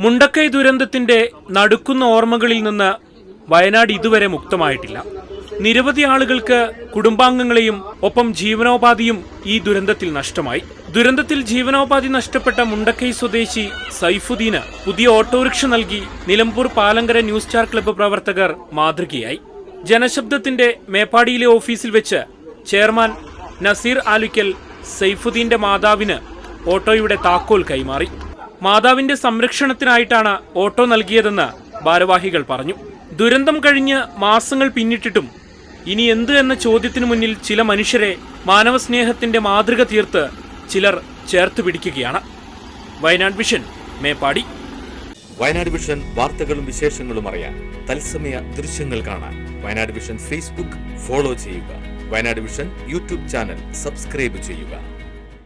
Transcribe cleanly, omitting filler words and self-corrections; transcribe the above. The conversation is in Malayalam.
മുണ്ടക്കൈ ദുരന്തത്തിന്റെ നടുക്കുന്ന ഓർമ്മകളിൽ നിന്ന് വയനാട് ഇതുവരെ മുക്തമായിട്ടില്ല. നിരവധി ആളുകൾക്ക് കുടുംബാംഗങ്ങളെയും ഒപ്പം ജീവനോപാധിയും ഈ ദുരന്തത്തിൽ നഷ്ടമായി. ദുരന്തത്തിൽ ജീവനോപാധി നഷ്ടപ്പെട്ട മുണ്ടക്കൈ സ്വദേശി സൈഫുദ്ദീന് പുതിയ ഓട്ടോറിക്ഷ നൽകി Nilambur Palankara news star club പ്രവർത്തകർ മാതൃകയായി. ജനശബ്ദത്തിന്റെ മേപ്പാടിയിലെ ഓഫീസിൽ വെച്ച് ചെയർമാൻ നസീർ ആലുക്കൽ സൈഫുദ്ദീന്റെ മാതാവിന് ഓട്ടോയുടെ താക്കോൽ കൈമാറി. മാതാവിന്റെ സംരക്ഷണത്തിനായിട്ടാണ് ഓട്ടോ നൽകിയതെന്ന് ഭാരവാഹികൾ പറഞ്ഞു. ദുരന്തം കഴിഞ്ഞ് മാസങ്ങൾ പിന്നിട്ടിട്ടും ഇനി എന്ത് എന്ന ചോദ്യത്തിനു മുന്നിൽ ചില മനുഷ്യരെ മാനവസ്നേഹത്തിന്റെ മാതൃക തീർത്ത് ചിലർ ചേർത്ത് പിടിക്കുകയാണ്. വയനാട് വിഷൻ, മേപ്പാടി. വയനാട് വിഷൻ വാർത്തകളും വിശേഷങ്ങളും അറിയാൻ തത്സമയ ദൃശ്യങ്ങൾ കാണാൻ വയനാട് വിഷൻ ഫേസ്ബുക്ക് ഫോളോ ചെയ്യുക. Wayanad vision YouTube channel subscribe ചെയ്യുക.